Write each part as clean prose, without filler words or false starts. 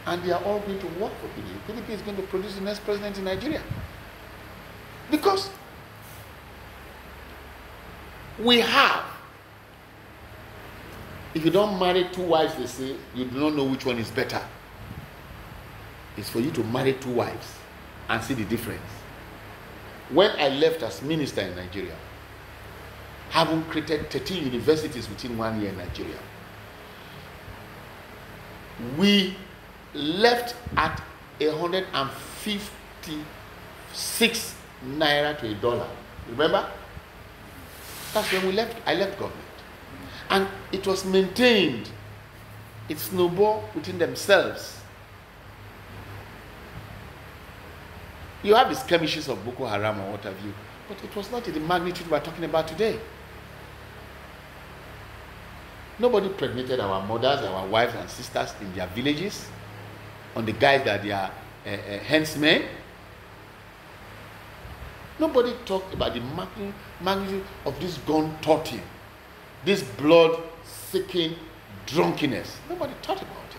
And they are all going to work for PDP. PDP is going to produce the next president in Nigeria. Because we have, if you don't marry two wives, they say, you do not know which one is better. It's for you to marry two wives and see the difference. When I left as minister in Nigeria, having created 13 universities within 1 year in Nigeria, we left at 156 naira to $1. Remember? That's when we left. I left government. And it was maintained. It snowballed within themselves. You have the skirmishes of Boko Haram or what have you, but it was not in the magnitude we're talking about today. Nobody pregnanted our mothers, our wives and sisters in their villages on the guise that they are hencemen. Nobody talked about the magnitude of this gun toting, this blood-seeking drunkenness. Nobody thought about it.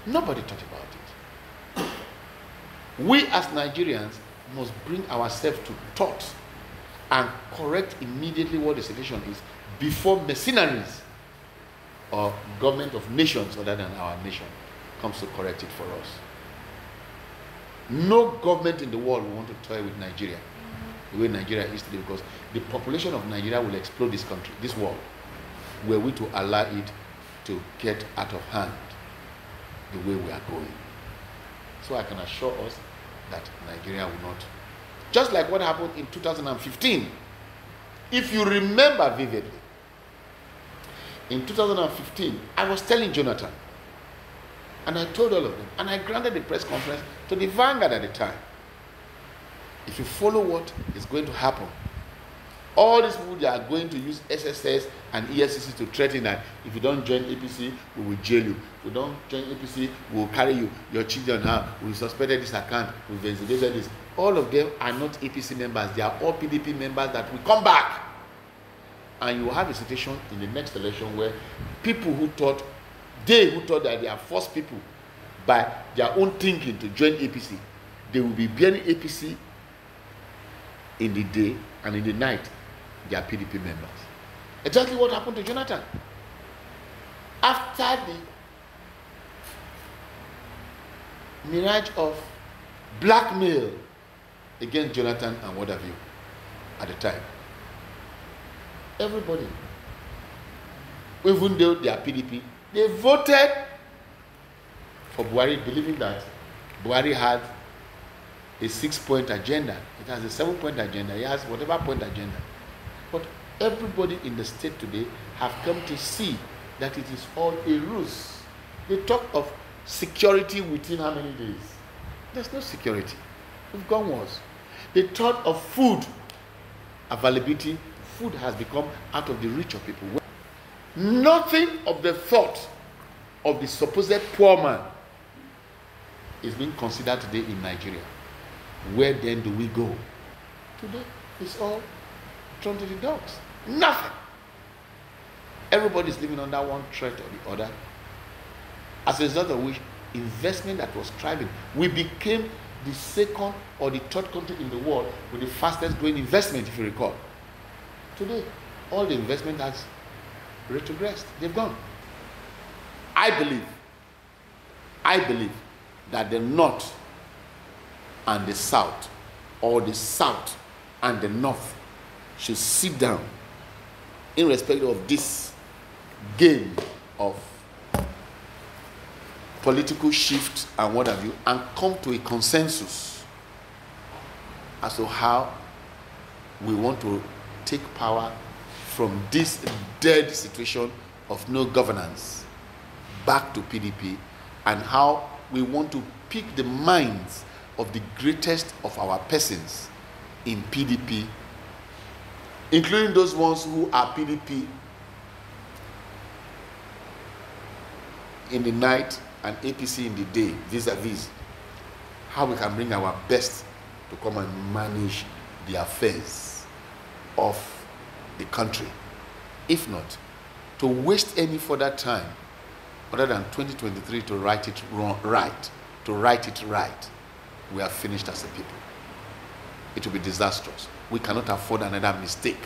Nobody thought about it. We as Nigerians must bring ourselves to thought and correct immediately what the situation is before mercenaries or government of nations other than our nation comes to correct it for us. No government in the world will want to toy with Nigeria the way Nigeria is today, because the population of Nigeria will explode this country, this world, were we to allow it to get out of hand the way we are going. So I can assure us that Nigeria will not. Just like what happened in 2015. If you remember vividly, in 2015, I was telling Jonathan, and I told all of them, and I granted the press conference to the Vanguard at the time. If you follow what is going to happen, all these people, they are going to use SSS and EFCC to threaten that if you don't join APC, we will jail you. If you don't join APC, we will carry you, your children out. We suspended this account, we've investigated this. All of them are not APC members. They are all PDP members that will come back. And you will have a situation in the next election where people who thought that they are forced people by their own thinking to join APC, they will be bearing APC in the day, and in the night, they are PDP members. Exactly what happened to Jonathan. After the mirage of blackmail against Jonathan and what have you at the time, everybody, even though they are PDP, they voted for Buhari, believing that Buhari had a 6-point agenda. It has a 7-point agenda. He has whatever point agenda. But everybody in the state today have come to see that it is all a ruse. They talk of security within how many days? There's no security. We've gone worse. They thought of food availability. Food has become out of the reach of people. Nothing of the thought of the supposed poor man is being considered today in Nigeria. Where then do we go? Today, it's all thrown to the dogs. Nothing. Everybody is living under one threat or the other. As a result of which, investment that was thriving, we became the second or the third country in the world with the fastest growing investment, if you recall. Today, all the investment has retrogressed. They've gone. I believe that the North and the South, or the South and the North, should sit down in respect of this game of political shift and what have you, and come to a consensus as to how we want to take power from this dead situation of no governance back to PDP, and how we want to pick the minds of the greatest of our persons in PDP, including those ones who are PDP in the night and APC in the day, vis-a-vis, how we can bring our best to come and manage the affairs of the country. If not, to waste any further time other than 2023 to right it right, we are finished as a people. It will be disastrous. We cannot afford another mistake.